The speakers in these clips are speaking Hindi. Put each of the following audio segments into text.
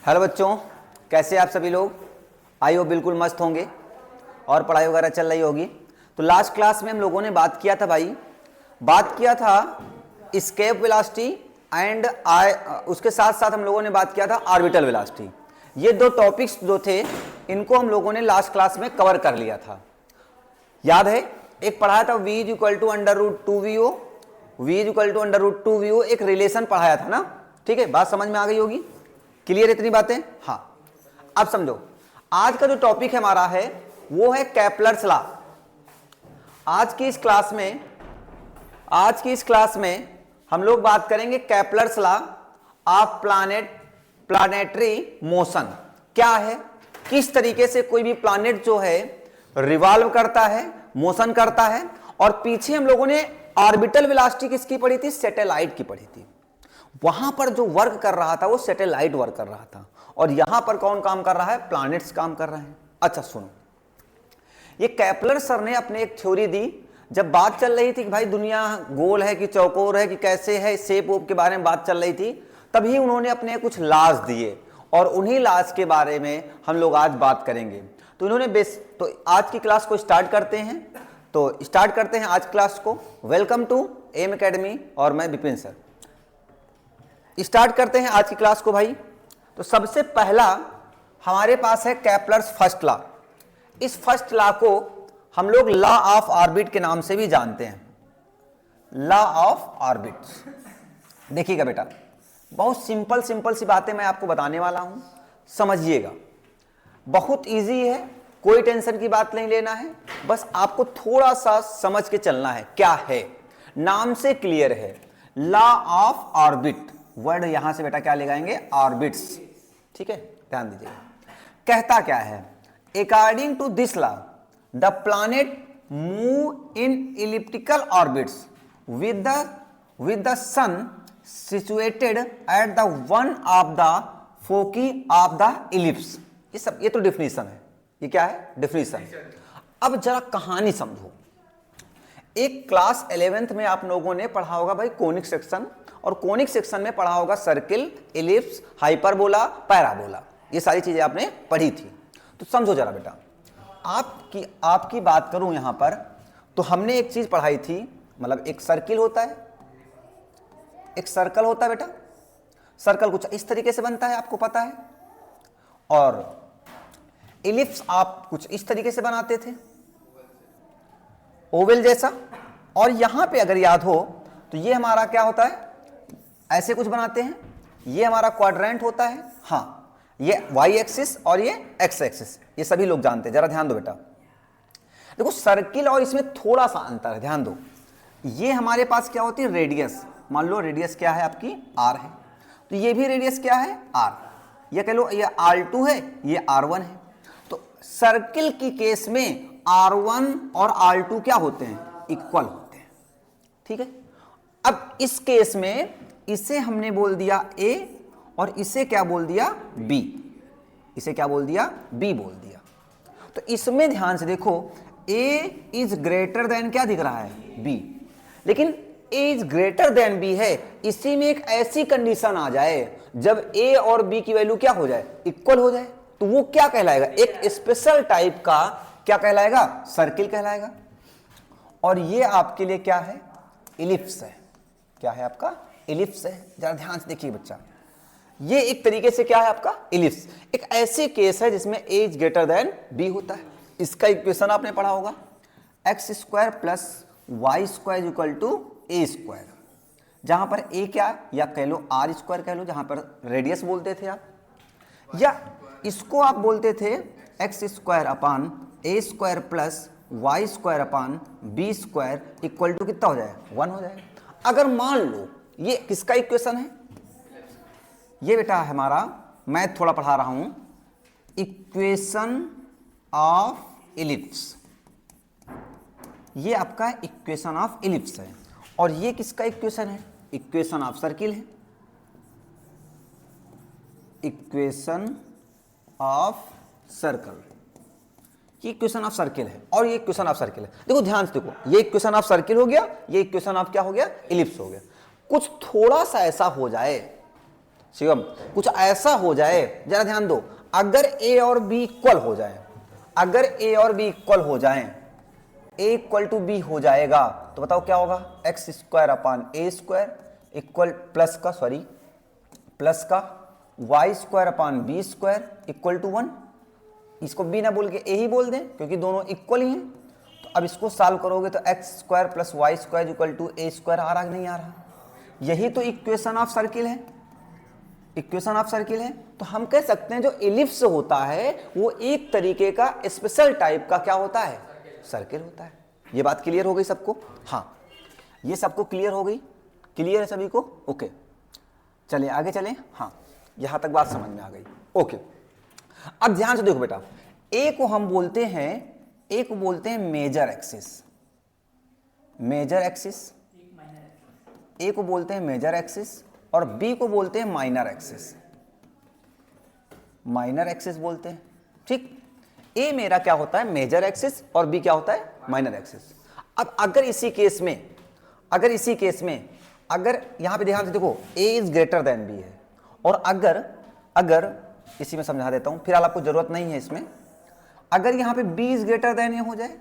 हेलो बच्चों, कैसे आप सभी लोग? आई हो बिल्कुल मस्त होंगे और पढ़ाई वगैरह चल रही होगी। तो लास्ट क्लास में हम लोगों ने बात किया था भाई, बात किया था एस्केप वेलोसिटी एंड उसके साथ साथ हम लोगों ने बात किया था ऑर्बिटल वेलोसिटी। ये दो टॉपिक्स जो थे इनको हम लोगों ने लास्ट क्लास में कवर कर लिया था। याद है? एक पढ़ाया था v is equal to under root 2vo, v is equal to under root 2vo, एक रिलेशन पढ़ाया था ना। ठीक है, बात समझ में आ गई होगी? क्लियर इतनी बातें? हाँ, अब समझो आज का जो टॉपिक हमारा है वो है केपलर्स लॉ। आज की इस क्लास में हम लोग बात करेंगे Kepler's law of planetary motion. क्या है, किस तरीके से कोई भी प्लानेट जो है रिवॉल्व करता है, मोशन करता है। और पीछे हम लोगों ने ऑर्बिटल वेलोसिटी किसकी पढ़ी थी? सैटेलाइट की पढ़ी थी। वहां पर जो वर्क कर रहा था वो सैटेलाइट वर्क कर रहा था, और यहां पर कौन काम कर रहा है? प्लैनेट्स काम कर रहे हैं। अच्छा सुनो, ये केपलर सर ने अपने एक थ्योरी दी। जब बात चल रही थी कि भाई दुनिया गोल है कि चौकोर है कि कैसे है, शेप वोप के बारे में बात चल रही थी, तभी उन्होंने अपने कुछ लॉज दिए और उन्हीं लॉज के बारे में हम लोग आज बात करेंगे। तो इन्होंने तो आज की क्लास को स्टार्ट करते हैं आज क्लास को। वेलकम टू एम एकेडमी और मैं विपिन सर। स्टार्ट करते हैं आज की क्लास को भाई। तो सबसे पहला हमारे पास है केपलर्स फर्स्ट लॉ। इस फर्स्ट लॉ को हम लोग लॉ ऑफ ऑर्बिट के नाम से भी जानते हैं। लॉ ऑफ ऑर्बिट, देखिएगा बेटा, बहुत सिंपल सी बातें मैं आपको बताने वाला हूं, समझिएगा। बहुत इजी है, कोई टेंशन की बात नहीं लेना है, बस आपको थोड़ा सा समझ के चलना है। क्या है, नाम से क्लियर है, लॉ ऑफ ऑर्बिट। वर्ड यहां से बेटा क्या ले जाएंगे? ऑर्बिट्स। ठीक है, ध्यान दीजिए। कहता क्या है? According to this law the planet move in elliptical orbits with the sun situated at the one of the foci of the ellipse. ये तो डिफिनीशन है। ये क्या है? डिफिनीशन। अब जरा कहानी समझो। एक क्लास 11th में आप लोगों ने पढ़ा होगा भाई कोनिक सेक्शन, और कोनिक सेक्शन में पढ़ा होगा सर्किल, इलिप्स, हाइपरबोला, पैराबोला। ये सारी चीजें आपने पढ़ी थी। तो समझो जरा बेटा, आपकी बात करूं यहां पर, तो हमने एक चीज पढ़ाई थी, मतलब एक सर्किल होता है, एक सर्कल होता है बेटा। सर्कल कुछ इस तरीके से बनता है, आपको पता है, और इलिप्स आप कुछ इस तरीके से बनाते थे, ओवल जैसा। और यहां पे अगर याद हो तो ये हमारा क्या होता है? ऐसे कुछ बनाते हैं। ये हमारा क्वाड्रेंट होता है। हाँ, ये वाई एक्सिस और ये एक्स एक्सिस, ये सभी लोग जानते हैं। जरा ध्यान दो बेटा, देखो सर्किल और इसमें थोड़ा सा अंतर है, ध्यान दो। ये हमारे पास क्या होती है? रेडियस। मान लो रेडियस क्या है आपकी? आर है, तो ये भी रेडियस क्या है? आर। ये कह लो ये R2 है, ये R1 है। तो सर्किल की केस में R1 और R2 क्या होते हैं? इक्वल होते हैं। ठीक है, अब इस केस में इसे हमने बोल दिया A और इसे क्या बोल दिया? B। इसे क्या बोल दिया? B बोल दिया। तो इसमें ध्यान से देखो, A इज ग्रेटर देन क्या दिख रहा है? B। लेकिन A is greater than B है, इसी में एक ऐसी कंडीशन आ जाए जब A और B की वैल्यू क्या हो जाए? इक्वल हो जाए, तो वो क्या कहलाएगा? एक स्पेशल टाइप का क्या कहलाएगा? सर्किल कहलाएगा। और ये आपके लिए क्या है? इलिप्स है। क्या है आपका? इलिप्स है। जरा ध्यान से देखिए बच्चा, ये एक तरीके से क्या है आपका? इलिप्स। एक ऐसे केस है जिसमें A is greater than B होता है। इसका इक्वेशन आपने पढ़ा होगा, X square plus Y square equal to A square, जहां पर A क्या, या कह लो R स्क्वायर कह लो, जहां पर रेडियस बोलते थे आप, या इसको आप बोलते थे X square upon A square plus Y square upon B square equal to कितना हो जाए? 1 हो जाए। अगर मान लो ये किसका इक्वेशन है? ये बेटा हमारा, मैं थोड़ा पढ़ा रहा हूं, इक्वेशन ऑफ इलिप्स। ये आपका इक्वेशन ऑफ इलिप्स है। और ये किसका इक्वेशन है? इक्वेशन ऑफ सर्किल है। इक्वेशन ऑफ सर्कल, ये इक्वेशन ऑफ सर्किल है और ये इक्वेशन ऑफ सर्किल है। देखो ध्यान से देखो, ये इक्वेशन ऑफ सर्किल हो गया, ये इक्वेशन ऑफ क्या हो गया? इलिप्स हो गया। कुछ थोड़ा सा ऐसा हो जाए शिवम कुछ ऐसा हो जाए, जरा ध्यान दो, अगर ए और बी इक्वल हो जाए, अगर ए और बी इक्वल हो जाए, ए इक्वल टू बी हो जाएगा, तो बताओ क्या होगा, X square upon A square equal plus का Y square upon B square equal to 1। इसको बी ना बोल के ए ही बोल दें क्योंकि दोनों इक्वल ही हैं। तो अब इसको सॉल्व करोगे तो X square plus Y square equal to A square आ रहा कि नहीं आ रहा? यही तो इक्वेशन ऑफ सर्किल है, इक्वेशन ऑफ सर्किल है। तो हम कह सकते हैं जो इलिप्स होता है वो एक तरीके का स्पेशल टाइप का क्या होता है, सर्किल होता है। ये बात क्लियर हो गई सबको? हाँ, ये सबको क्लियर हो गई, क्लियर है सभी को? ओके, चलिए आगे चलें। हाँ, यहां तक बात समझ में आ गई। ओके, अब ध्यान से देखो बेटा, ए को हम बोलते हैं, ए को बोलते हैं मेजर एक्सिस, मेजर एक्सिस, ए को बोलते हैं मेजर एक्सिस और बी को बोलते हैं माइनर एक्सिस, माइनर एक्सिस बोलते हैं। ठीक, ए मेरा क्या होता है, मेजर एक्सिस, और बी क्या होता है, माइनर एक्सिस। अब अगर इसी केस में, अगर इसी केस में, अगर यहां पे ध्यान से देखो, ए इज ग्रेटर देन बी है, और अगर इसी में समझा देता हूं, फिलहाल आपको जरूरत नहीं है इसमें। अगर यहां पे b इज ग्रेटर देन ए हो जाए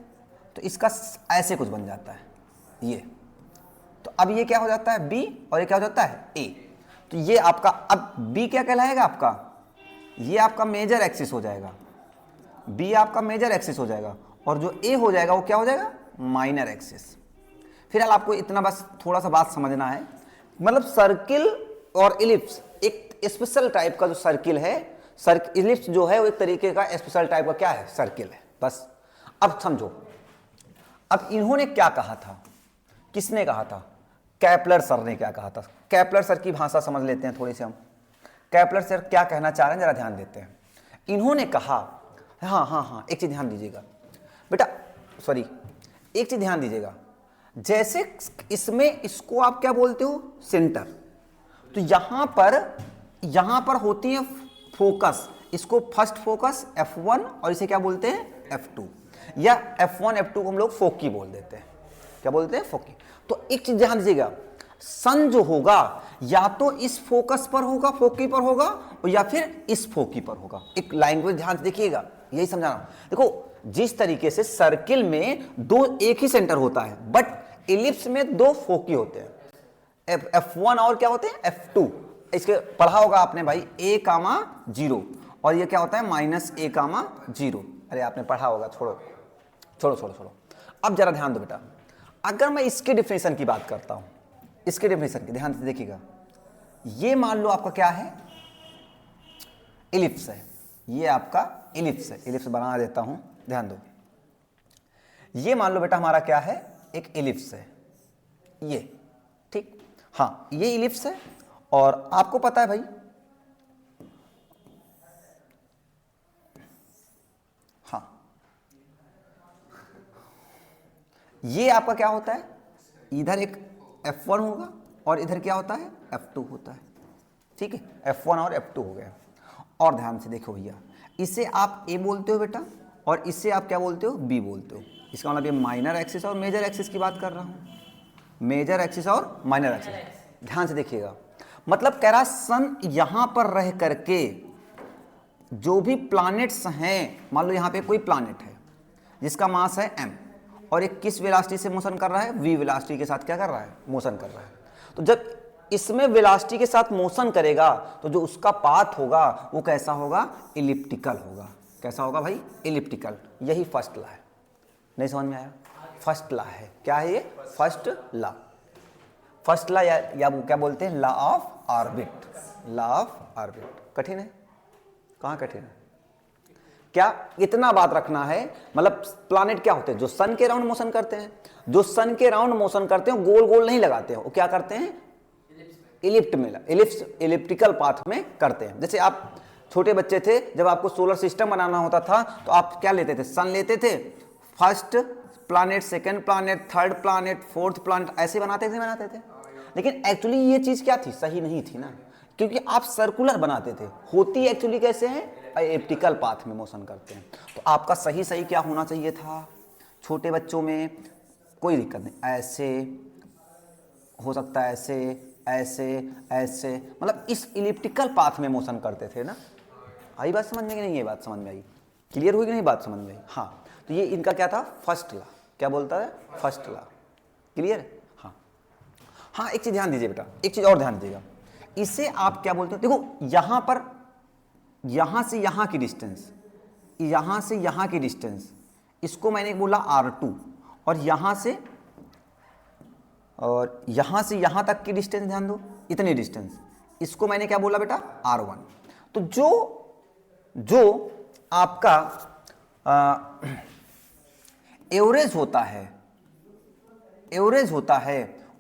तो इसका ऐसे कुछ बन जाता है ये, तो अब ये क्या हो जाता है b और ये क्या हो जाता है a। तो ये आपका अब b क्या कहलाएगा आपका, ये आपका मेजर एक्सिस हो जाएगा, b आपका मेजर एक्सिस हो जाएगा, और जो a हो जाएगा वो क्या हो जाएगा, माइनर एक्सिस। फिलहाल आपको इतना बस थोड़ा सा बात समझना है, मतलब सर्किल और इलिप्स एक स्पेशल टाइप का जो सर्किल है, इलिप्स जो है वो एक तरीके का स्पेशल टाइप का क्या है, सर्किल है। बस अब समझो, अब इन्होंने क्या कहा था, किसने कहा था, कैपलर सर ने क्या कहा था। कैपलर सर की भाषा समझ लेते हैं थोड़ी सी हम, कैपलर सर क्या कहना चाह रहे हैं जरा ध्यान देते हैं। इन्होंने कहा, हाँ एक चीज ध्यान दीजिएगा बेटा, सॉरी एक चीज ध्यान दीजिएगा, जैसे इसमें इसको आप क्या बोलते हो, सेंटर, तो यहां पर होती है फोकस, इसको फर्स्ट फोकस F1 और इसे क्या बोलते हैं F2, या F1 F2 को हम लोग फोकी बोल देते हैं, क्या बोलते हैं, फोकी। तो एक चीज ध्यान दीजिएगा, सन जो होगा या तो इस फोकस पर होगा, फोकी पर होगा, और या फिर इस फोकी पर होगा। एक लैंग्वेज ध्यान से देखिएगा, यही समझाना। देखो जिस तरीके से सर्किल में दो एक ही सेंटर होता है, बट इलिप्स में दो फोकी होते हैं, F1 और क्या होते हैं F2। इसके पढ़ा होगा आपने भाई, a कामा 0, और ये क्या होता है माइनस a कामा 0। अरे आपने पढ़ा होगा, छोड़ो। अब जरा ध्यान दो बेटा, अगर मैं इसके डिफिनेशन की बात करता हूं, इसके डिफिनेशन की ध्यान से देखिएगा, ये मान लो आपका क्या है, इलिप्स है, ये आपका इलिप्स है, इलिप्स बना देता हूं, ध्यान दो। ये मान लो बेटा हमारा क्या है, एक इलिप्स है ये, ठीक, हाँ ये इलिप्स है, और आपको पता है भाई, हाँ ये आपका क्या होता है, इधर एक F1 होगा और इधर क्या होता है, F2 होता है, ठीक है, F1 और F2 हो गया। और ध्यान से देखो भैया, इसे आप A बोलते हो बेटा, और इसे आप क्या बोलते हो, B बोलते हो। इसका मतलब ये माइनर एक्सिस और मेजर एक्सिस की बात कर रहा हूं, मेजर एक्सिस और माइनर एक्सिस। ध्यान से देखिएगा, मतलब कह रहा सन यहां पर रह करके जो भी प्लैनेट्स हैं, मान लो यहां पे कोई प्लैनेट है जिसका मास है m, और एक किस वेलोसिटी से मोशन कर रहा है, v वेलोसिटी के साथ क्या कर रहा है, मोशन कर रहा है। तो जब इसमें वेलोसिटी के साथ मोशन करेगा तो जो उसका पाथ होगा वो कैसा होगा, इलिप्टिकल होगा। कैसा होगा भाई, इलिप्टिकल। यही फर्स्ट लॉ है, नहीं समझ में आया, फर्स्ट लॉ है, क्या है ये, फर्स्ट लॉ, फर्स्ट लॉ या वो क्या बोलते हैं, law of orbit, law of orbit. कठिन है, कहाँ कठिन है, क्या इतना बात रखना है, मतलब प्लैनेट क्या होते हैं, जो सन के राउंड मोशन करते हैं, जो सन के राउंड मोशन करते हैं गोल गोल नहीं लगाते हैं, वो क्या करते हैं, इलिप्टिकल पाथ में करते हैं। जैसे आप छोटे बच्चे थे, जब आपको सोलर सिस्टम बनाना होता था तो आप क्या लेते थे, सन लेते थे, first planet, second planet, third planet, fourth planet, ऐसे बनाते थे। लेकिन एक्चुअली ये चीज क्या थी, सही नहीं थी ना, क्योंकि आप सर्कुलर बनाते थे, होती एक्चुअली कैसे है, इलिप्टिकल पाथ में मोशन करते हैं। तो आपका सही क्या होना चाहिए था, छोटे बच्चों में कोई दिक्कत नहीं, ऐसे हो सकता है, ऐसे ऐसे, मतलब इस इलिप्टिकल पाथ में मोशन करते थे ना। आई बात समझ में कि नहीं? ये बात समझ में आई? क्लियर हुई कि नहीं बात समझ में आई? हाँ, तो ये इनका क्या था? First law. क्या बोलता है? First law. क्लियर है? हाँ हाँ, एक चीज ध्यान दीजिए बेटा, एक चीज और ध्यान दीजिएगा। इसे आप क्या बोलते हो? देखो यहां पर, यहां से यहां की डिस्टेंस, यहां से यहां की डिस्टेंस, इसको मैंने बोला R2, और यहां से यहां तक की डिस्टेंस ध्यान दो, इतनी डिस्टेंस, इसको मैंने क्या बोला बेटा? R1। तो जो आपका एवरेज होता है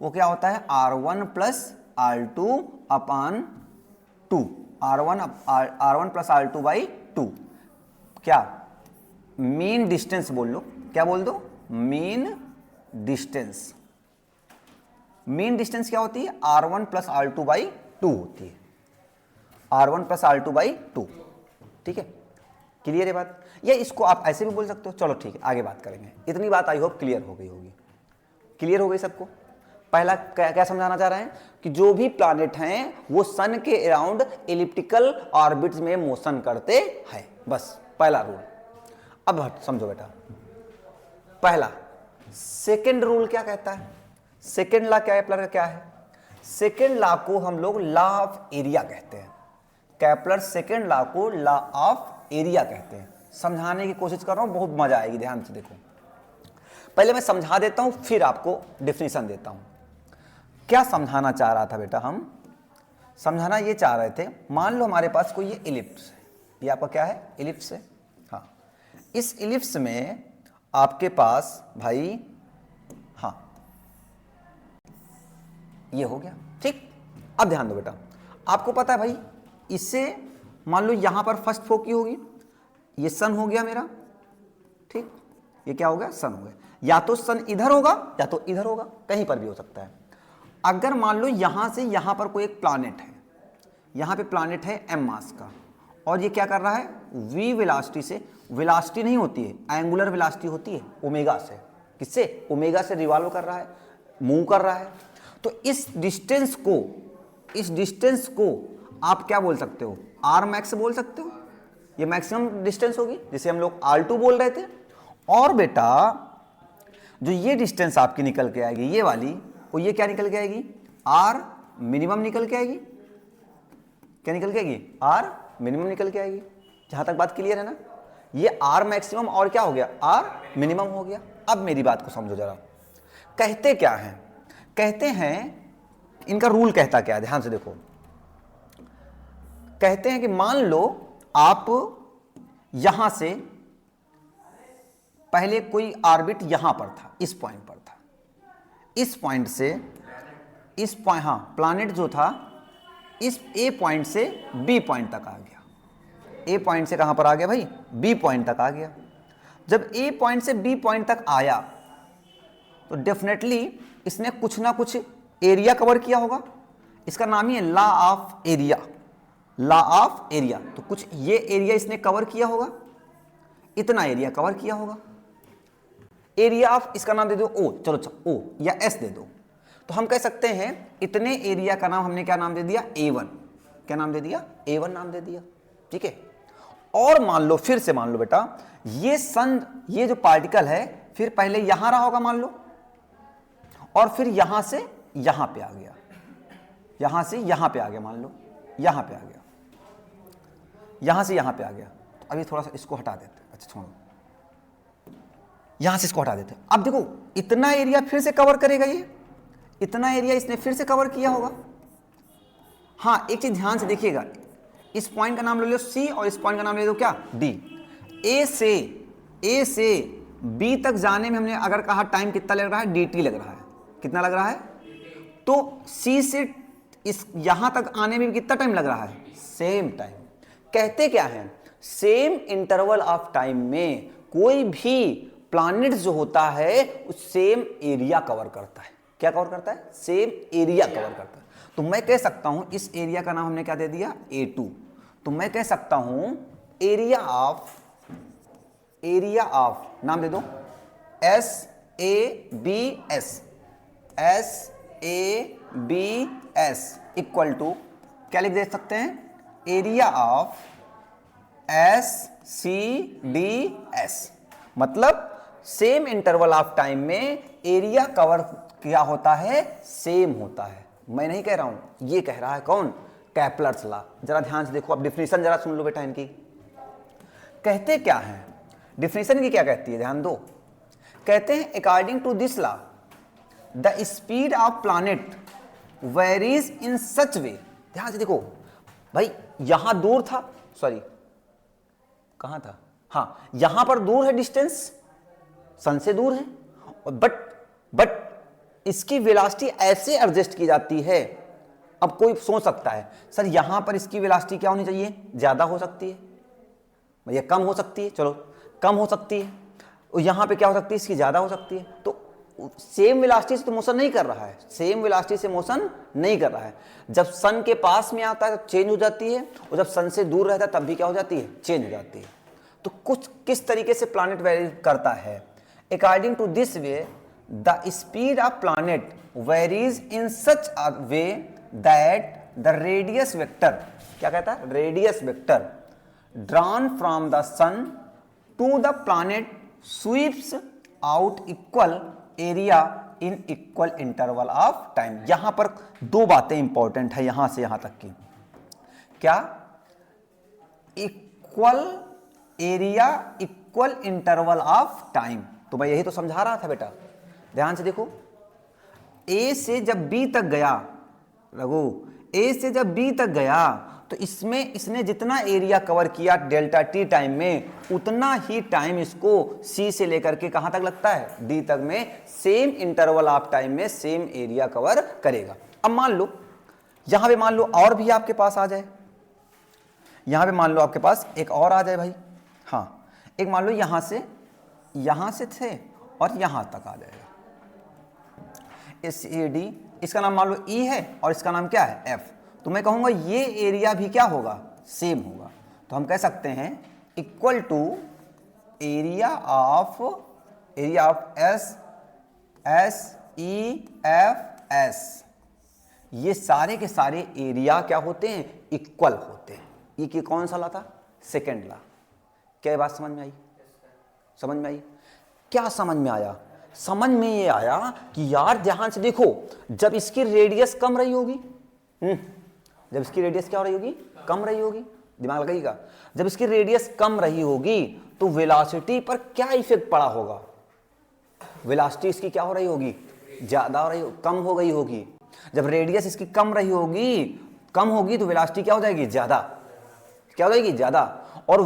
वो क्या होता है? R1 plus R2 upon 2, R1 plus R2 by 2। क्या? मीन डिस्टेंस बोल लो। क्या बोल दो? Mean distance. मीन डिस्टेंस क्या होती है? R1 प्लस R2 बाई 2 होती है। R1 plus R2 by 2। ठीक है, क्लियर है बात? या इसको आप ऐसे भी बोल सकते हो। चलो ठीक है, आगे बात करेंगे। इतनी बात आई होप क्लियर हो गई होगी। क्लियर हो गई सबको? पहला क्या समझाना चाह रहे हैं कि जो भी प्लैनेट हैं वो सन के अराउंड एलिप्टिकल ऑर्बिट्स में मोशन करते हैं, बस पहला रूल। अब समझो बेटा, पहला। सेकेंड रूल क्या कहता है? सेकेंड लॉ केपलर का क्या है? सेकेंड लॉ को हम लोग लॉ ऑफ एरिया कहते हैं। केपलर सेकेंड लॉ को लॉ ऑफ एरिया कहते हैं। समझाने की कोशिश कर रहा हूं, बहुत मजा आएगी, ध्यान से देखो। पहले मैं समझा देता हूं, फिर आपको डिफिनीशन देता हूं। क्या समझाना चाह रहा था बेटा? हम समझाना ये चाह रहे थे, मान लो हमारे पास कोई ये इलिप्स है। ये आपका क्या है? इलिप्स है। हाँ, इस इलिप्स में आपके पास भाई, हाँ ये हो गया, ठीक। अब ध्यान दो बेटा, आपको पता है भाई, इससे मान लो यहां पर फर्स्ट फोकी होगी, ये सन हो गया मेरा, ठीक। ये क्या हो गया? सन हो गया। या तो सन इधर होगा या तो इधर होगा, कहीं पर भी हो सकता है। अगर मान लो यहां से यहां पर कोई एक प्लैनेट है, यहां पे प्लैनेट है m मास का, और ये क्या कर रहा है? v वेलोसिटी से, वेलोसिटी नहीं होती है, एंगुलर वेलोसिटी होती है, ओमेगा से। किससे? ओमेगा से रिवॉल्व कर रहा है, मूव कर रहा है। तो इस डिस्टेंस को आप क्या बोल सकते हो? r मैक्स बोल सकते हो। ये मैक्सिमम डिस्टेंस होगी, जिसे हम लोग R2 बोल रहे थे। और बेटा जो ये डिस्टेंस आपकी निकल के आएगी, ये वाली, वो ये क्या निकल के आएगी? R मिनिमम निकल के आएगी। क्या निकल के आएगी? R मिनिमम निकल के आएगी। जहां तक बात क्लियर है ना? ये R मैक्सिमम और क्या हो गया? R मिनिमम हो गया। अब मेरी बात को समझो जरा। कहते क्या हैं? कहते हैं, इनका रूल कहता क्या है? ध्यान से देखो। कहते हैं कि मान लो आप यहां से पहले कोई ऑर्बिट यहां पर था, इस पॉइंट पर था, इस पॉइंट से इस पॉइंट, हाँ प्लैनेट जो था इस ए पॉइंट से बी पॉइंट तक आ गया। ए पॉइंट से कहां पर आ गया भाई? बी पॉइंट तक आ गया। जब ए पॉइंट से बी पॉइंट तक आया तो डेफिनेटली इसने कुछ ना कुछ एरिया कवर किया होगा। इसका नाम ही है law of area. Law of area. तो कुछ ये एरिया इसने कवर किया होगा, इतना एरिया कवर किया होगा। एरिया ऑफ, इसका नाम दे दो ओ, चलो ओ या एस दे दो। तो हम कह सकते हैं इतने एरिया का नाम हमने क्या नाम दे दिया? A1। क्या नाम दे दिया? A1 नाम दे दिया, ठीक है। और मान लो, फिर से मान लो बेटा, ये सन, ये जो पार्टिकल है फिर पहले यहां रहा होगा मान लो, और फिर यहां से यहां पे आ गया, यहां से यहां पे आ गया, मान लो यहां पे आ गया, यहां से यहां पे आ गया। तो अभी थोड़ा सा इसको हटा देते, अच्छा छोड़ो, यहां से इसको हटा देते। अब देखो इतना एरिया फिर से कवर करेगा, ये इतना एरिया इसने फिर से कवर किया होगा। हाँ, एक चीज ध्यान से देखिएगा, इस पॉइंट का नाम ले लो C और इस पॉइंट का नाम ले दो क्या? D। ए से B तक जाने में हमने अगर कहा टाइम कितना लग रहा है? dt लग रहा है। कितना लग रहा है? तो C से इस यहां तक आने में कितना टाइम लग रहा है? Same time. कहते क्या है? सेम इंटरवल ऑफ टाइम में कोई भी प्लैनेट जो होता है उस सेम एरिया कवर करता है। क्या कवर करता है? सेम एरिया कवर करता है। तो मैं कह सकता हूं इस एरिया का नाम हमने क्या दे दिया? A2। तो मैं कह सकता हूं एरिया ऑफ नाम दे दो SABS, A B S equal to क्या लिख दे सकते हैं, area of S C D S. मतलब सेम इंटरवल ऑफ टाइम में एरिया कवर क्या होता है, सेम होता है। मैं नहीं कह रहा हूं, ये कह रहा है कौन, कैपलर्स लॉ। जरा ध्यान से देखो, अब डिफिनीशन जरा सुन लो बेटा इनकी। कहते क्या है, डिफिनीशन की क्या कहती है, ध्यान दो। कहते हैं according to this law the speed of planet varies in such way. ध्यान से देखो भाई, यहां दूर था, सॉरी कहां था, हाँ यहां पर दूर है, डिस्टेंस सन से दूर है, और बट इसकी वेलोसिटी ऐसे एडजस्ट की जाती है। अब कोई सोच सकता है सर यहां पर इसकी वेलोसिटी क्या होनी चाहिए, ज्यादा हो सकती है भैया, कम हो सकती है, चलो कम हो सकती है, और यहां पे क्या हो सकती है, इसकी ज्यादा हो सकती है। तो सेम वेलोसिटी से तो मोशन नहीं कर रहा है, सेम वेलोसिटी से मोशन नहीं कर रहा है। जब सन के पास में आता है तो चेंज हो जाती है, और जब सन से दूर रहता है तब भी क्या हो जाती है, चेंज हो जाती है। तो कुछ किस तरीके से प्लैनेट वेरी करता है, according to this way the speed of planet varies in such a way that the radius vector, क्या कहता है, radius vector drawn from the sun to the planet sweeps out equal area in equal interval of time. यहां पर दो बातें इंपॉर्टेंट है यहां से यहां तक की, क्या, equal area equal interval of time. तो मैं यही तो समझा रहा था बेटा, ध्यान से देखो। ए से जब बी तक गया रघु, ए से जब बी तक गया तो इसमें इसने जितना एरिया कवर किया डेल्टा टी टाइम में, उतना ही टाइम इसको सी से लेकर के कहां तक लगता है, डी तक में सेम इंटरवल ऑफ टाइम में सेम एरिया कवर करेगा। अब मान लो यहां पे मान लो और भी आपके पास आ जाए, यहां पे मान लो आपके पास एक और आ जाए भाई, हाँ एक मान लो यहां से थे और यहां तक आ जाएगा, इस ए डी, इसका नाम मान लो ई है और इसका नाम क्या है, एफ। तो मैं कहूंगा ये एरिया भी क्या होगा, सेम होगा। तो हम कह सकते हैं equal to area of S E F S. ये सारे के सारे एरिया क्या होते हैं, इक्वल होते हैं। ये की कौन सा ला था, सेकेंड ला। क्या बात समझ में आई, समझ में आई, क्या समझ में आया, समझ में ये आया कि यार ध्यान से देखो, जब इसकी रेडियस कम रही होगी, जब इसकी रेडियस क्या हो रही होगी, कम रही होगी, दिमाग लगाइएगा, जब इसकी रेडियस कम रही होगी तो वेलोसिटी पर क्या इफेक्ट पड़ा होगा, वेलोसिटी इसकी क्या हो रही होगी, ज्यादा हो रही, कम हो गई होगी। जब रेडियस इसकी कम रही होगी, कम होगी तो वेलोसिटी क्या हो जाएगी, ज्यादा, क्या हो जाएगी, ज्यादा। और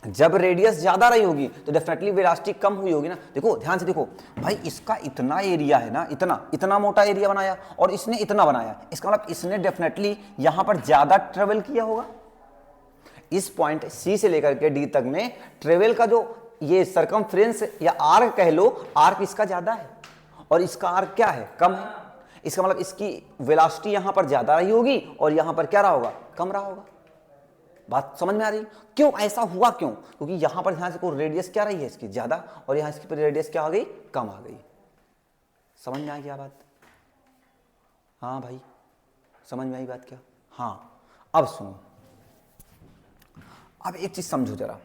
जब रेडियस ज्यादा रही होगी तो डेफिनेटली वेलोसिटी कम हुई होगी ना। देखो ध्यान से देखो भाई, इसका इतना एरिया है ना, इतना मोटा एरिया बनाया और इसने इतना बनाया, इसका मतलब इसने डेफिनेटली यहां पर ज्यादा ट्रेवल किया होगा। इस पॉइंट सी से लेकर के डी तक में ट्रेवल का जो ये सरकमफ्रेंस या आर्क कह लो, आर्क इसका ज्यादा है और इसका आर्क क्या है, कम है। इसका मतलब इसकी वेलोसिटी यहां पर ज्यादा रही होगी और यहां पर क्या रहा होगा, कम रहा होगा। बात समझ में आ रही, क्यों ऐसा हुआ, क्यों, क्योंकि यहां पर ध्यान से को रेडियस क्या रही है इसकी ज्यादा, और यहां इसकी रेडियस क्या आ गई, कम आ गई। समझ में आ गया बात, हाँ भाई समझ में आई बात क्या, हाँ। अब सुनो, अब एक चीज समझो जरा,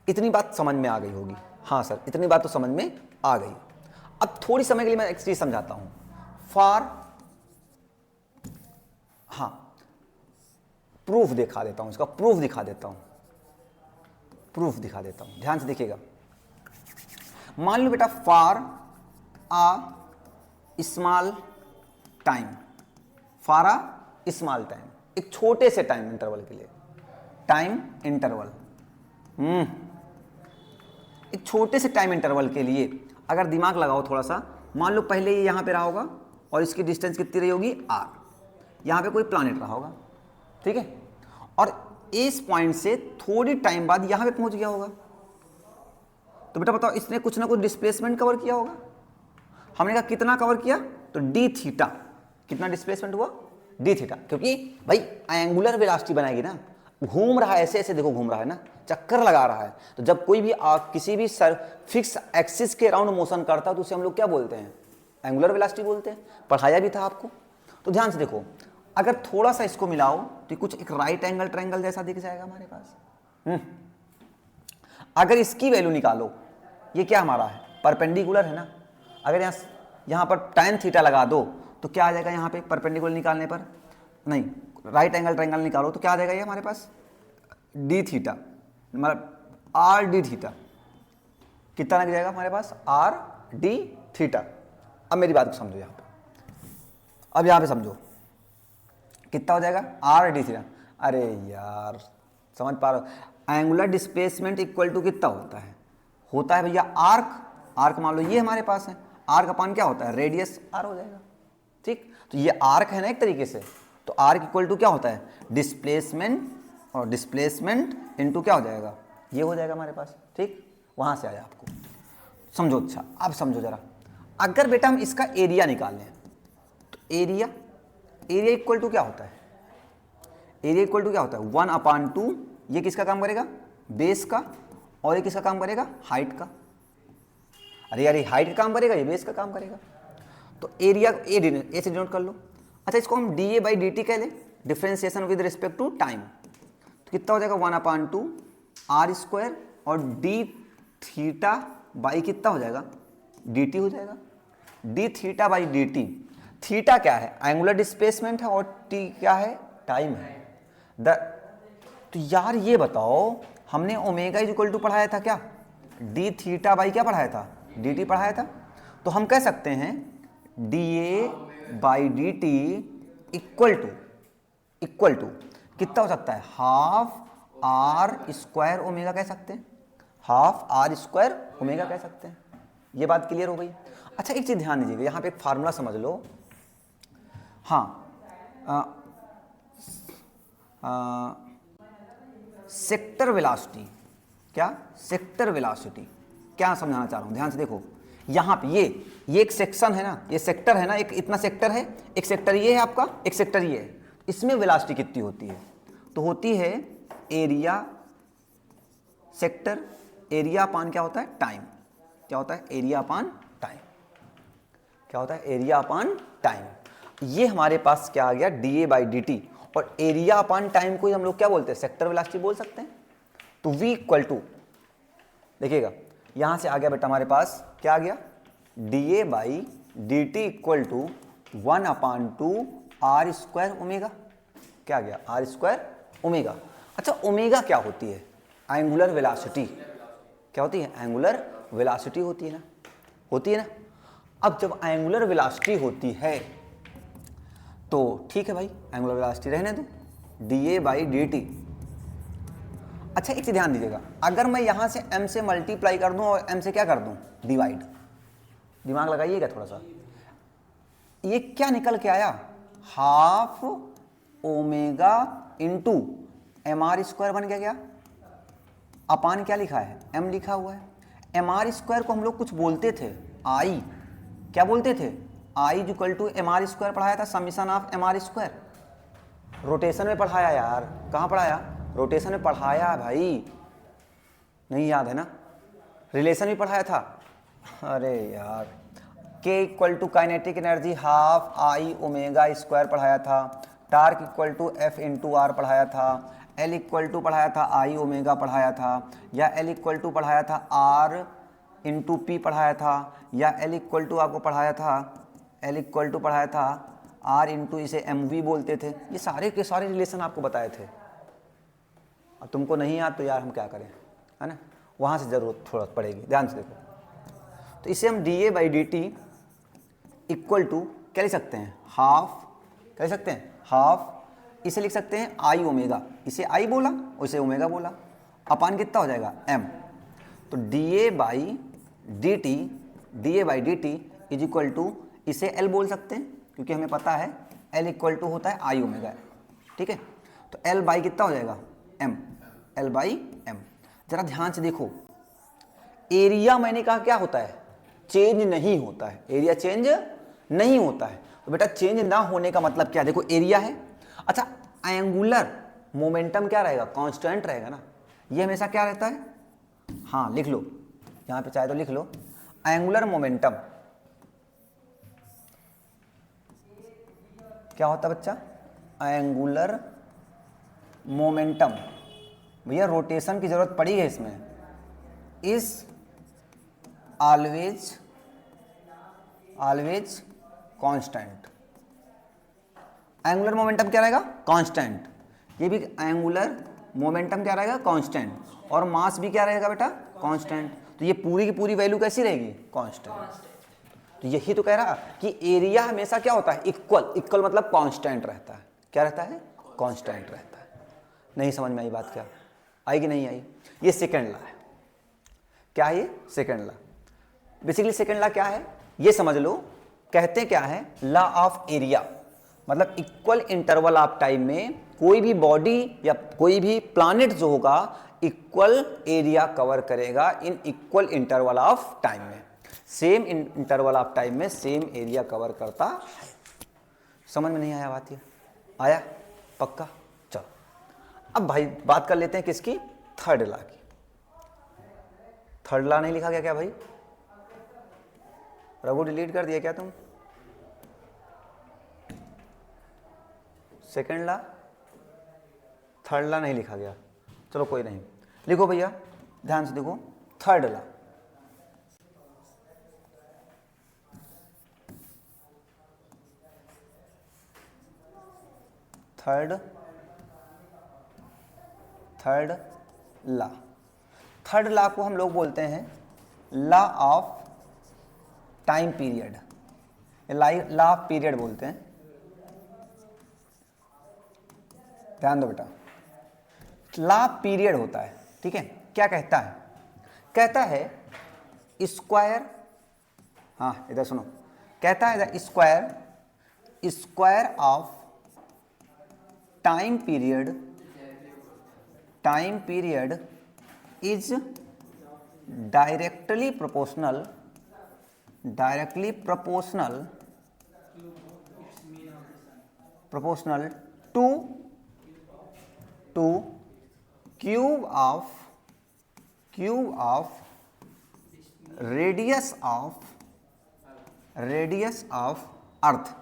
इतनी बात समझ में आ गई होगी, हाँ सर इतनी बात तो समझ में आ गई। अब थोड़ी समय के लिए मैं एक चीज समझाता हूं, हाँ प्रूफ दिखा देता हूं, इसका प्रूफ दिखा देता हूं, ध्यान से देखिएगा। मान लो बेटा फॉर अ स्मॉल टाइम, एक छोटे से टाइम इंटरवल के लिए, एक छोटे से टाइम इंटरवल के लिए अगर दिमाग लगाओ थोड़ा सा, मान लो पहले ये यहां पे रहा होगा और इसकी डिस्टेंस कितनी रही होगी, r, यहां पे कोई प्लैनेट रहा होगा, ठीक है, और इस पॉइंट से थोड़ी टाइम बाद यहां पे पहुंच गया होगा। तो बेटा बताओ इसने कुछ ना कुछ डिस्प्लेसमेंट कवर किया होगा। हमने कहा कितना कवर किया, तो डी थीटा, कितना डिस्प्लेसमेंट हुआ, डी थीटा, क्योंकि भाई एंगुलर वेलोसिटी बनाएगी ना, घूम रहा है ऐसे ऐसे, देखो घूम रहा है ना, चक्कर लगा रहा है। तो जब कोई भी किसी भी फिक्स एक्सिस के अराउंड मोशन करता है तो उसे हम लोग क्या बोलते हैं, एंगुलर वेलोसिटी बोलते हैं, पढ़ाया भी था आपको। तो ध्यान से देखो, अगर थोड़ा सा इसको मिलाओ तो कुछ एक राइट एंगल ट्रायंगल जैसा दिख जाएगा हमारे पास। अगर इसकी वैल्यू निकालो, ये क्या हमारा है, परपेंडिकुलर है ना, अगर यहाँ पर tan थीटा लगा दो तो क्या आ जाएगा यहाँ पे परपेंडिकुलर निकालने पर, नहीं राइट एंगल ट्रायंगल निकालो तो क्या आ जाएगा ये हमारे पास d थीटा, मतलब आर डी थीटा, कितना लग जाएगा हमारे पास आर डी थीटा। अब मेरी बात को समझो यहाँ पे, अब यहाँ पे समझो कितना हो जाएगा आर डी थीटा। अरे यार समझ पा रहे हो, एंगुलर डिस्प्लेसमेंट इक्वल टू कितना होता है भैया आर्क मान लो ये हमारे पास है, आर्क अपान क्या होता है रेडियस आर हो जाएगा। ठीक, तो ये आर्क है ना एक तरीके से, तो आर्क इक्वल टू क्या होता है डिस्प्लेसमेंट, और डिस्प्लेसमेंट इनटू क्या हो जाएगा ये हो जाएगा हमारे पास। ठीक, वहां से आया आपको समझो। अच्छा अब समझो जरा, अगर बेटा हम इसका एरिया निकाल लें तो एरिया इक्वल टू क्या होता है, एरिया इक्वल टू क्या होता है 1/2, ये किसका काम करेगा बेस का, और ये किसका काम करेगा हाइट का। अरे यार ये हाइट का काम करेगा, ये बेस का काम करेगा, तो एरिया ए से डिनोट कर लो। अच्छा इसको हम D A by D T कह लें, differentiation with respect to time, तो कितना हो जाएगा 1/2 आर स्क्वायर, और डी थीटा बाई कितना हो जाएगा डी टी हो जाएगा, D theta by D T. Theta क्या है एंगुलर डिस्प्लेसमेंट है, और टी क्या है टाइम है। तो यार ये बताओ, हमने ओमेगा इज इक्वल टू पढ़ाया था क्या, डी थीटा बाई क्या पढ़ाया था डी टी पढ़ाया था, तो हम कह सकते हैं D A by D T equal to कितना हो सकता है हाफ आर स्क्वायर ओमेगा कह सकते हैं, हाफ आर स्क्वायर ओमेगा कह सकते हैं। ये बात क्लियर हो गई। अच्छा एक चीज ध्यान दीजिएगा, यहाँ पे एक फार्मूला समझ लो। हाँ सेक्टर वेलोसिटी, क्या सेक्टर वेलोसिटी क्या समझाना चाह रहा हूं, ध्यान से देखो। यहाँ पे ये एक सेक्शन है ना, ये सेक्टर है ना, एक इतना सेक्टर है, एक सेक्टर ये है आपका, एक सेक्टर ये है, इसमें वेलोसिटी कितनी होती है, तो होती है एरिया सेक्टर, एरिया अपान क्या होता है टाइम, क्या होता है एरिया अपान टाइम, क्या होता है एरिया अपान टाइम। ये हमारे पास क्या आ गया D A by D T, और एरिया अपान टाइम को हम लोग क्या बोलते हैं सेक्टर वेलोसिटी बोल सकते हैं। तो v इक्वल टू देखिएगा यहां से आ गया बेटा हमारे पास क्या आ गया D A by D T equal to 1/2 R square omega, क्या आ गया आर स्क्वायर ओमेगा। अच्छा ओमेगा क्या होती है एंगुलर वेलोसिटी, क्या होती है एंगुलर वेलोसिटी होती है ना, अब जब एंगुलर वेलोसिटी होती है तो ठीक है भाई एंगुलर वेलोसिटी रहने दो D A by D T. अच्छा एक चीज ध्यान दीजिएगा, अगर मैं यहां से m से मल्टीप्लाई कर दूं और m से क्या कर दूं डिवाइड, दिमाग लगाइएगा थोड़ा सा, ये क्या निकल के आया half omega into M R square बन गया, क्या अपान क्या लिखा है m लिखा हुआ है। एम आर स्क्वायर को हम लोग कुछ बोलते थे आई, क्या बोलते थे I equal to M R square पढ़ाया था, summation of M R square, rotation में पढ़ाया यार, कहाँ पढ़ाया रोटेशन में पढ़ाया भाई, नहीं याद है ना, रिलेशन भी पढ़ाया था। अरे यार K equal to kinetic energy half I omega square पढ़ाया था, torque equal to F into R पढ़ाया था, L इक्वल टू पढ़ाया था आई ओमेगा पढ़ाया था, या L इक्वल टू पढ़ाया था R इंटू पी पढ़ाया था, या L इक्वल टू आपको पढ़ाया था L इक्वल टू पढ़ाया था R इंटू इसे MV बोलते थे। ये सारे के सारे रिलेशन आपको बताए थे। अब तुमको नहीं याद तो यार हम क्या करें, है ना, वहाँ से ज़रूरत थोड़ा पड़ेगी, ध्यान से देखो। तो इसे हम D A by D T equal to क्या लिख सकते हैं हाफ, क्या लिख सकते हैं हाफ, इसे लिख सकते हैं आई ओमेगा, इसे आई बोला और इसे ओमेगा बोला, अपान कितना हो जाएगा m, तो D A by D T is equal to इसे L बोल सकते हैं क्योंकि हमें पता है L इक्वल टू होता है आई ओमेगा, ठीक है। तो L बाई कितना हो जाएगा m, L बाई m। जरा ध्यान से देखो, एरिया मैंने कहा क्या होता है चेंज नहीं होता है, एरिया चेंज नहीं होता है, तो बेटा चेंज ना होने का मतलब क्या, देखो एरिया है। अच्छा एंगुलर मोमेंटम क्या रहेगा कांस्टेंट रहेगा ना, ये हमेशा क्या रहता है, हाँ लिख लो यहाँ पे चाहे तो लिख लो, एंगुलर मोमेंटम क्या होता है बच्चा? Angular momentum. भैया रोटेशन की जरूरत पड़ी है इसमें। Is always constant. Angular momentum क्या रहेगा? कांस्टेंट। ये भी एंगुलर मोमेंटम क्या रहेगा? कांस्टेंट। और मास भी क्या रहेगा बेटा? कांस्टेंट। तो ये पूरी की पूरी वैल्यू कैसी रहेगी? कांस्टेंट। तो यही तो कह रहा कि एरिया हमेशा क्या होता है? इक्वल। इक्वल मतलब कांस्टेंट रहता है। क्या रहता है? कांस्टेंट रहता है। नहीं समझ में आई बात? क्या आई कि नहीं आई? ये सेकंड लॉ है। क्या है ये? Second law. Basically second law क्या है ये समझ लो। कहते क्या है? Law of area. मतलब इक्वल इंटरवल ऑफ टाइम में कोई भी बॉडी या कोई भी प्लैनेट जो होगा इक्वल एरिया कवर करेगा इन इक्वल इंटरवल ऑफ टाइम में। सेम इंटरवल ऑफ टाइम में सेम एरिया कवर करता है। समझ में नहीं आया बात? ये आया पक्का? चलो अब भाई बात कर लेते हैं किसकी? थर्ड लॉ की। थर्ड लॉ नहीं लिखा गया क्या भाई? रघु डिलीट कर दिया क्या तुम? सेकंड लॉ, थर्ड लॉ नहीं लिखा गया। चलो कोई नहीं, लिखो भैया ध्यान से देखो। Third law, third law. Third law को हम लोग बोलते हैं law of time period. Law of period बोलते हैं। ध्यान दो बेटा, लॉ पीरियड होता है, ठीक है? क्या कहता है? कहता है स्क्वायर, हाँ इधर सुनो, कहता है square of time period is directly proportional to cube of radius of earth.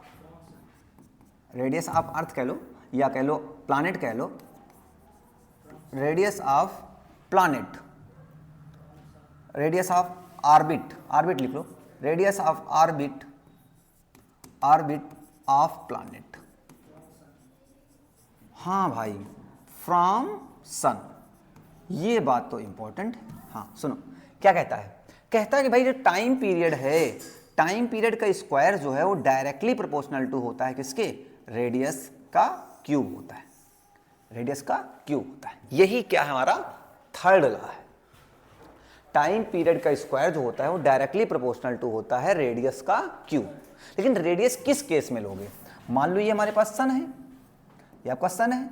Radius of earth कह लो या कह लो प्लैनेट कह लो। Radius of planet, radius of orbit, orbit लिख लो। Radius of orbit of planet. हाँ भाई, फ्रॉम सन। ये बात तो इंपॉर्टेंट है। हाँ सुनो, क्या कहता है? कहता है कि भाई जो टाइम पीरियड है, टाइम पीरियड का स्क्वायर जो है वो डायरेक्टली प्रोपोर्शनल टू होता है किसके? रेडियस का क्यूब होता है। रेडियस का क्यूब होता है। यही क्या है? हमारा थर्ड लॉ है। टाइम पीरियड का स्क्वायर जो होता है वो डायरेक्टली प्रोपोर्शनल टू होता है रेडियस का क्यूब। लेकिन रेडियस किस केस में लोगे? मान लो ये हमारे पास सन है, ये आपका सन है,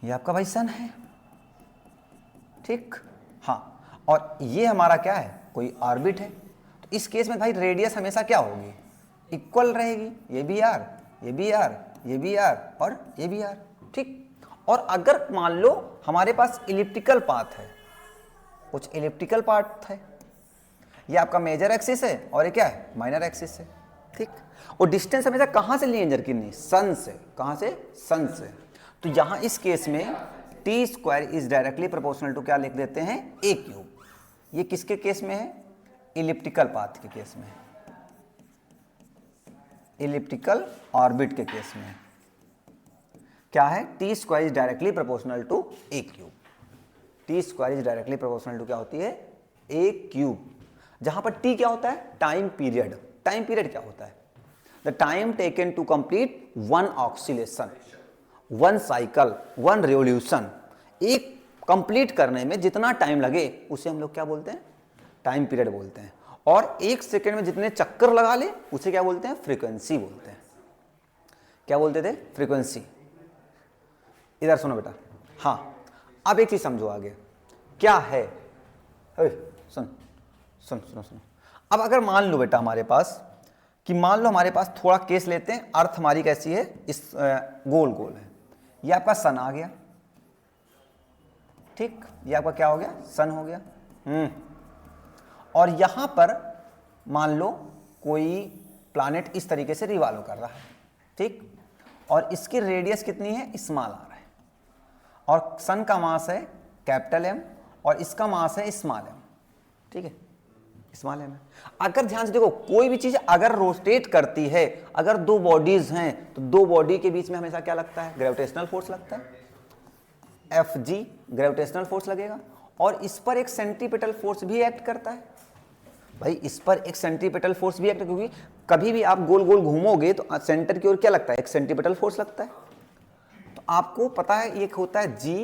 ये आपका भाई सन है, ठीक? हाँ, और ये हमारा क्या है? कोई ऑर्बिट है। तो इस केस में भाई रेडियस हमेशा क्या होगी? इक्वल रहेगी। ये भी आर, ये भी आर, ये भी आर और ये भी आर, ठीक? और अगर मान लो हमारे पास इलिप्टिकल पाथ है, कुछ इलिप्टिकल पाथ है, ये आपका मेजर एक्सिस है और ये क्या है? माइनर एक्सिस है, ठीक? और डिस्टेंस हमेशा कहाँ से लिए करनी? सन से। कहाँ से? सन से। तो यहां इस केस में T square is directly proportional to क्या लिख देते हैं? A cube. ये किसके केस में है? इलिप्टिकल पाथ के केस में, इलिप्टिकल ऑर्बिट के केस में क्या है? T square is directly proportional to A cube. T square is directly proportional to क्या होती है? A cube. जहां पर टी क्या होता है? Time period. टाइम पीरियड क्या होता है? The time taken to complete one oscillation, one cycle, one revolution. एक कंप्लीट करने में जितना टाइम लगे उसे हम लोग क्या बोलते हैं? टाइम पीरियड बोलते हैं। और एक सेकेंड में जितने चक्कर लगा ले उसे क्या बोलते हैं? फ्रीक्वेंसी बोलते हैं। क्या बोलते थे? फ्रीक्वेंसी। इधर सुनो बेटा, हाँ अब एक चीज समझो आगे क्या है। सुन सुन सुनो सुनो। अब अगर मान लो बेटा हमारे पास कि मान लो हमारे पास थोड़ा केस लेते हैं, अर्थ हमारी कैसी है? इस गोल गोल है। ये आपका सन आ गया, ठीक? ये आपका क्या हो गया? सन हो गया। और यहां पर मान लो कोई प्लानेट इस तरीके से रिवॉल्व कर रहा है, ठीक, और इसकी रेडियस कितनी है, स्मॉल आर है, और सन का मास है कैपिटल एम और इसका मास है स्मॉल एम, ठीक है, स्मॉल एम है। अगर ध्यान से देखो, कोई भी चीज अगर रोटेट करती है, अगर दो बॉडीज हैं तो दो बॉडी के बीच में हमेशा क्या लगता है, ग्रेविटेशनल फोर्स लगता है, एफ जी ग्रेविटेशनल फोर्स लगेगा, और इस पर एक सेंट्रीपिटल फोर्स भी एक्ट करता है। भाई इस पर एक सेंट्रीपिटल फोर्स भी एक्ट, क्योंकि कभी भी आप गोल गोल घूमोगे तो सेंटर की ओर क्या लगता है, एक सेंट्रीपिटल फोर्स लगता है। तो आपको पता है एक होता है G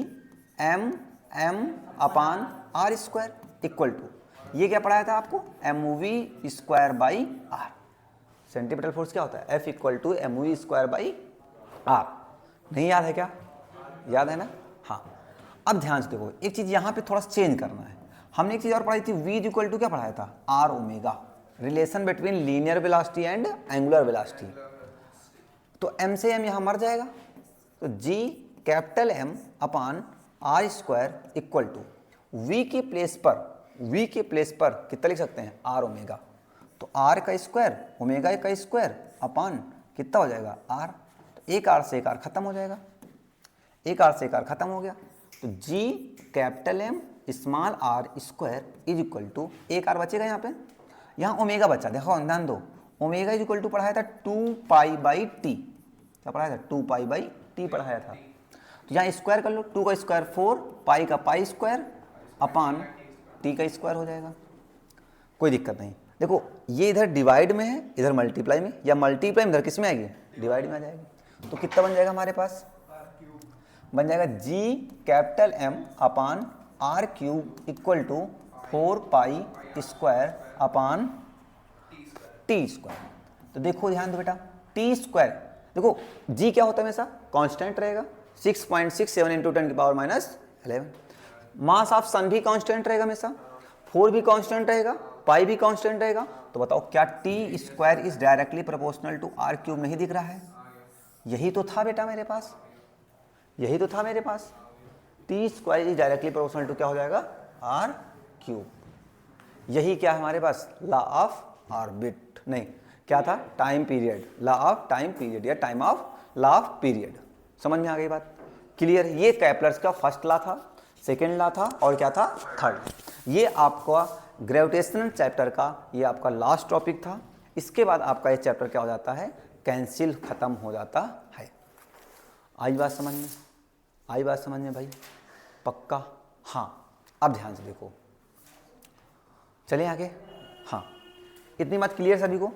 M M upon R square equal to, ये क्या पढ़ाया था आपको, M V square by R. Centripetal force क्या होता है, F equal to M V square by R. नहीं याद है क्या, याद है ना, हाँ। अब ध्यान से देखो, एक चीज यहां पे थोड़ा चेंज करना है। हमने एक चीज और पढ़ाई थी, v इक्वल टू क्या पढ़ाया था, R omega, relation between linear velocity and angular velocity. तो m से m यहां मर जाएगा, तो g capital M upon R square equal to v के प्लेस पर कितना लिख सकते हैं, आर ओमेगा। तो r का स्क्वायर ओमेगा का स्क्वायर अपान कितना हो जाएगा, r। तो एक r से एक r खत्म हो जाएगा, एक r से एक r खत्म हो गया। तो g capital M small R square is equal to, एक आर बचेगा यहाँ पे, यहाँ ओमेगा बचा, देखो ध्यान दो, ओमेगा इज इक्वल टू पढ़ाया था 2 पाई बाई टी, क्या पढ़ाया था, 2 पाई बाई टी पढ़ाया था। तो यहाँ स्क्वायर कर लो, 2 का स्क्वायर 4, पाई का पाई स्क्वायर अपान टी का स्क्वायर हो जाएगा, कोई दिक्कत नहीं। देखो ये इधर डिवाइड में है, इधर मल्टीप्लाई में, या मल्टीप्लाई में इधर किस में आएगी, डिवाइड में आ जाएगी। तो कितना बन जाएगा हमारे पास, बन जाएगा G capital M upon R cube equal to 4 pi square upon T square. तो देखो ध्यान दो बेटा, टी स्क्वायर, देखो जी क्या होता है हमेशा, कांस्टेंट रहेगा, 6.67 इंटू 10 की पावर माइनस 11। मास ऑफ सन भी कांस्टेंट रहेगा हमेशा, 4 भी कांस्टेंट रहेगा, पाई भी कांस्टेंट रहेगा। तो बताओ क्या T square is directly proportional to R cube नहीं दिख रहा है, यही तो था बेटा मेरे पास, यही तो था मेरे पास, T square is directly proportional to क्या हो जाएगा, आर क्यूब। यही क्या है हमारे पास, लॉ ऑफ ऑर्बिट, नहीं क्या था, time period, law of time period या time of law of period. समझ में आ गई बात, क्लियर। ये कैपलर्स का फर्स्ट लॉ था, सेकेंड लॉ था, और क्या था, थर्ड। ये आपका ग्रेविटेशनल चैप्टर का ये आपका लास्ट टॉपिक था। इसके बाद आपका ये चैप्टर क्या हो जाता है, कैंसिल खत्म हो जाता है। आई बात समझ में, आई बात समझ में भाई, पक्का, हाँ। अब ध्यान से देखो, चलिए आगे, हाँ इतनी बात क्लियर सभी को,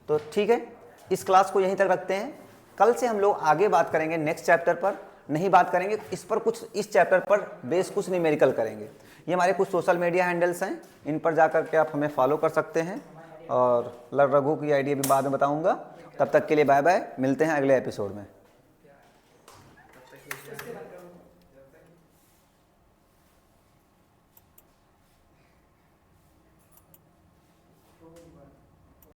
तो ठीक है, इस क्लास को यहीं तक रखते हैं। कल से हम लोग आगे बात करेंगे नेक्स्ट चैप्टर पर, नहीं बात करेंगे इस पर, कुछ इस चैप्टर पर बेस कुछ न्यूमेरिकल करेंगे। ये हमारे कुछ सोशल मीडिया हैंडल्स हैं, इन पर जाकर के आप हमें फॉलो कर सकते हैं, और रघु की आईडी भी बाद में बताऊंगा। तब तक के लिए बाय बाय, मिलते हैं अगले एपिसोड में।